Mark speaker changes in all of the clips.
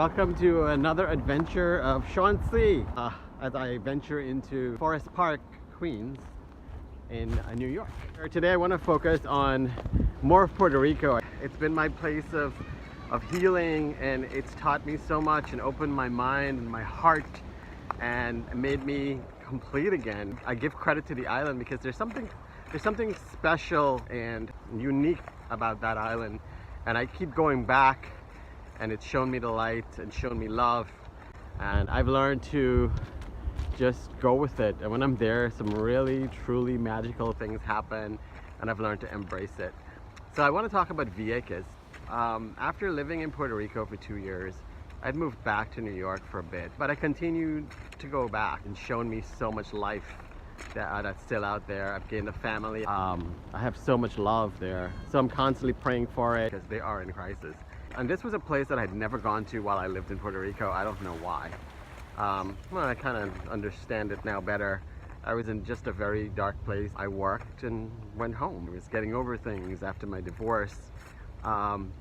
Speaker 1: Welcome to another adventure of Shaun as I venture into Forest Park, Queens in New York. Today I want to focus on more of Puerto Rico. It's been my place of healing, and it's taught me so much and opened my mind and my heart and made me complete again. I give credit to the island because there's something special and unique about that island, and I keep going back, and it's shown me the light and shown me love, and I've learned to just go with it. And when I'm there, some really truly magical things happen, and I've learned to embrace it. So I want to talk about Vieques. After living in Puerto Rico for 2 years, I'd moved back to New York for a bit, but I continued to go back, and shown me so much life that's still out there. I've gained a family. I have so much love there, so I'm constantly praying for it because they are in crisis. And this was a place that I'd never gone to while I lived in Puerto Rico. I don't know why. Well, I kind of understand it now better. I was in just a very dark place. I worked and went home. I was getting over things after my divorce.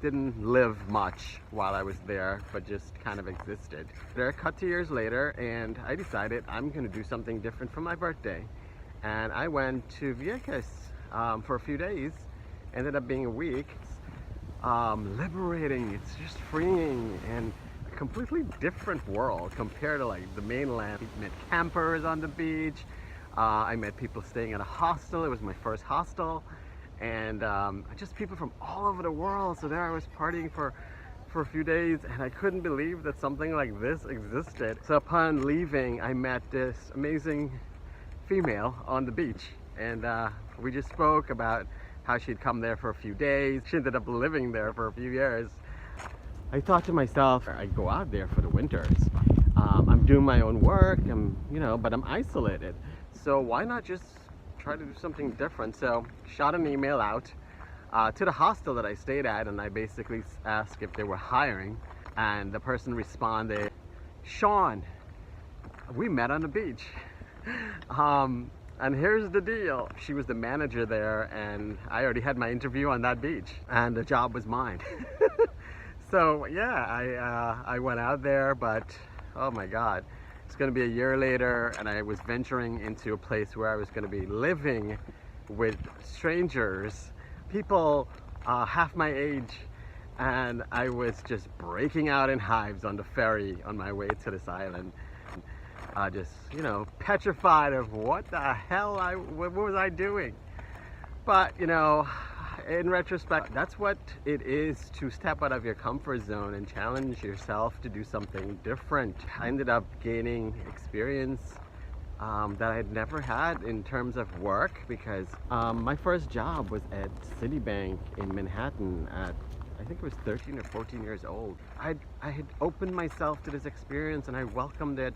Speaker 1: Didn't live much while I was there, but just kind of existed. There, cut 2 years later, and I decided I'm going to do something different for my birthday. And I went to Vieques for a few days. Ended up being a week. Liberating, it's just freeing, and a completely different world compared to like the mainland. I met campers on the beach. I met people staying at a hostel. It was my first hostel, and just people from all over the world. So there I was partying for a few days, and I couldn't believe that something like this existed. So upon leaving, I met this amazing female on the beach, and we just spoke about how she'd come there for a few days. She ended up living there for a few years. I thought to myself, I'd go out there for the winters. I'm doing my own work, but I'm isolated. So why not just try to do something different? So shot an email out to the hostel that I stayed at, and I basically asked if they were hiring. And the person responded, "Shaun, we met on the beach." And here's the deal. She was the manager there, and I already had my interview on that beach, and the job was mine. So yeah, I went out there, but oh my God, it's gonna be a year later, and I was venturing into a place where I was gonna be living with strangers, people half my age, and I was just breaking out in hives on the ferry on my way to this island. Just, petrified of what the hell what was I doing? But, in retrospect, that's what it is to step out of your comfort zone and challenge yourself to do something different. I ended up gaining experience that I had never had in terms of work, because my first job was at Citibank in Manhattan at, I think it was 13 or 14 years old. I had opened myself to this experience, and I welcomed it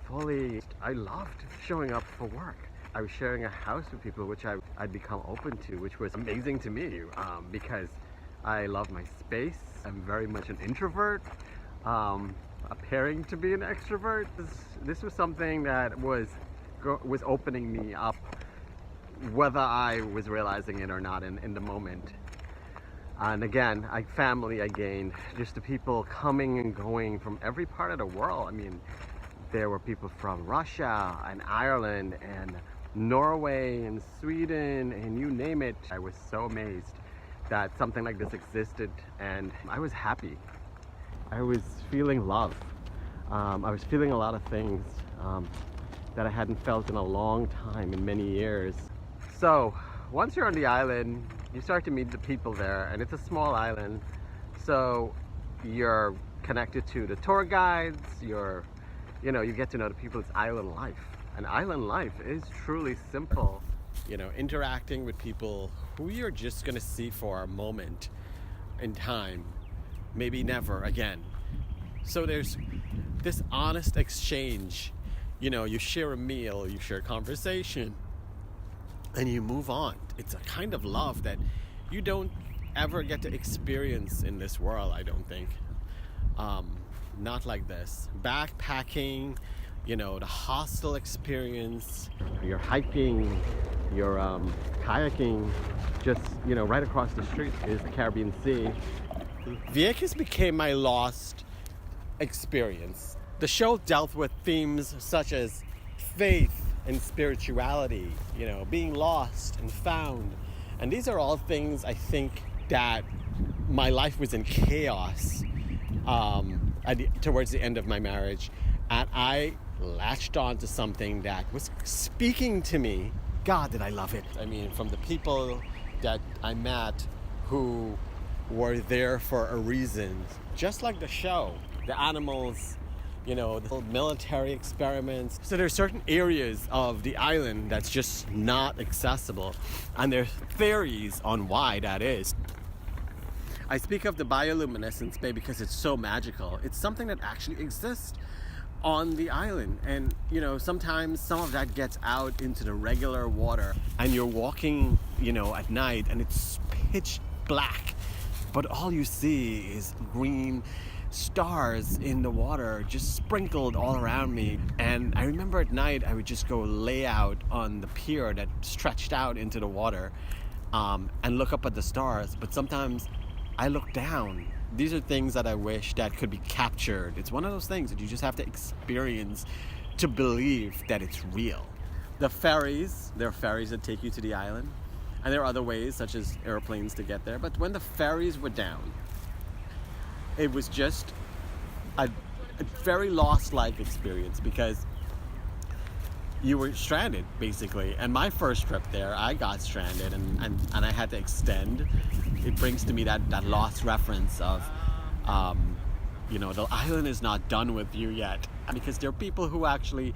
Speaker 1: fully. I loved showing up for work. I was sharing a house with people, which I'd become open to, which was amazing to me, because I love my space. I'm very much an introvert, appearing to be an extrovert. This was something that was opening me up, whether I was realizing it or not in the moment. And again, I gained, just the people coming and going from every part of the world. I mean, there were people from Russia and Ireland and Norway and Sweden and you name it. I was so amazed that something like this existed, and I was happy. I was feeling love. I was feeling a lot of things that I hadn't felt in a long time, in many years. So once you're on the island, you start to meet the people there, and it's a small island. So you're connected to the tour guides, you get to know the people's island life. And island life is truly simple. Interacting with people who you're just gonna see for a moment in time, maybe never again. So there's this honest exchange. You share a meal, you share conversation, and you move on. It's a kind of love that you don't ever get to experience in this world, I don't think. Not like this. Backpacking, the hostel experience, you're hiking, you're kayaking, just, right across the street is the Caribbean Sea. Vieques became my lost experience. The show dealt with themes such as faith and spirituality, you know, being lost and found. And these are all things I think that my life was in chaos towards the end of my marriage. And I latched on to something that was speaking to me. God, did I love it. I mean, from the people that I met who were there for a reason, just like the show, the animals, you know, the military experiments. So there's certain areas of the island that's just not accessible, and there's theories on why that is. I speak of the bioluminescence bay because it's so magical. It's something that actually exists on the island, and you know, sometimes some of that gets out into the regular water, and you're walking, you know, at night and it's pitch black, but all you see is green stars in the water just sprinkled all around me. And I remember at night I would just go lay out on the pier that stretched out into the water and look up at the stars. But sometimes I look down. These are things that I wish that could be captured. It's one of those things that you just have to experience to believe that it's real. The ferries, there are ferries that take you to the island, and there are other ways such as airplanes to get there. But when the ferries were down, it was just a very lost-like experience because you were stranded, basically. And my first trip there, I got stranded and I had to extend. It brings to me that lost reference of, you know, the island is not done with you yet. Because there are people who actually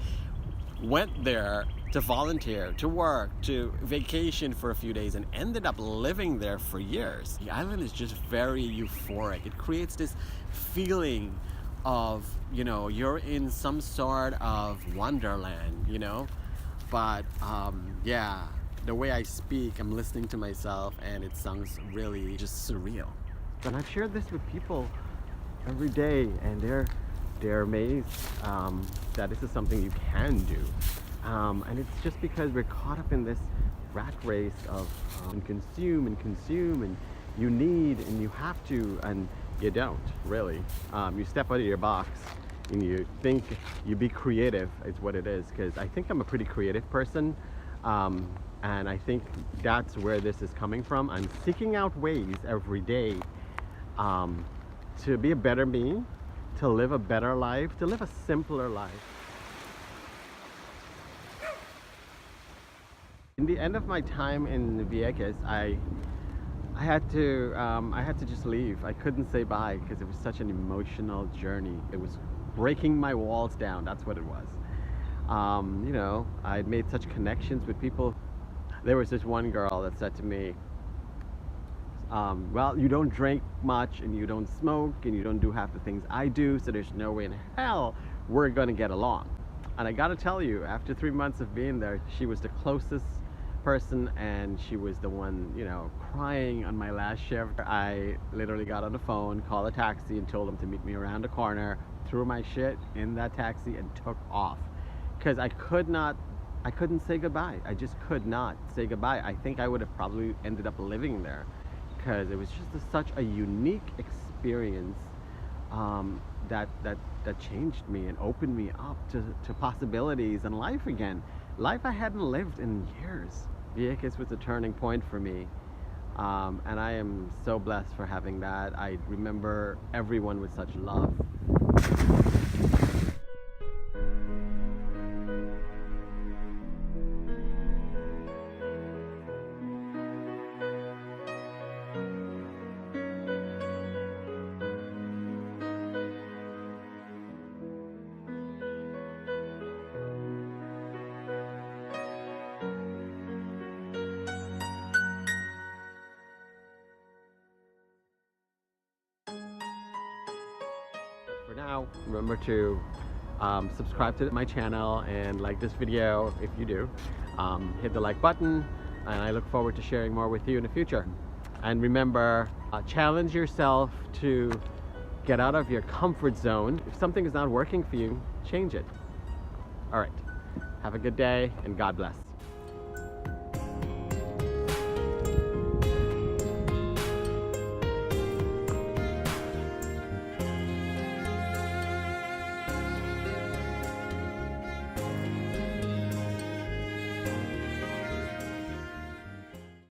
Speaker 1: went there to volunteer, to work, to vacation for a few days, and ended up living there for years. The island is just very euphoric. It creates this feeling of, you know, you're in some sort of wonderland, you know. But yeah, the way I speak, I'm listening to myself, and it sounds really just surreal. And I've shared this with people every day, and they're amazed that this is something you can do. And it's just because we're caught up in this rat race of consume, and you need and you have to, and you don't really. You step out of your box and you think, you be creative is what it is, because I think I'm a pretty creative person, and I think that's where this is coming from. I'm seeking out ways every day to be a better me, to live a better life, to live a simpler life. In the end of my time in Vieques, I had to just leave. I couldn't say bye because it was such an emotional journey. It was breaking my walls down. That's what it was. You know, I'd made such connections with people. There was this one girl that said to me, well, you don't drink much, and you don't smoke, and you don't do half the things I do, so there's no way in hell we're gonna get along. And I gotta tell you, after 3 months of being there, she was the closest person, and she was the one, you know, crying on my last shift. I literally got on the phone, called a taxi, and told them to meet me around the corner, threw my shit in that taxi, and took off. Because I couldn't say goodbye. I just could not say goodbye. I think I would have probably ended up living there, because it was just such a unique experience that changed me and opened me up to possibilities and life again. Life I hadn't lived in years. Vieques was a turning point for me, and I am so blessed for having that. I remember everyone with such love. For now, remember to subscribe to my channel and like this video if you do. Hit the like button, and I look forward to sharing more with you in the future. And remember, challenge yourself to get out of your comfort zone. If something is not working for you, change it. All right, have a good day, and God bless.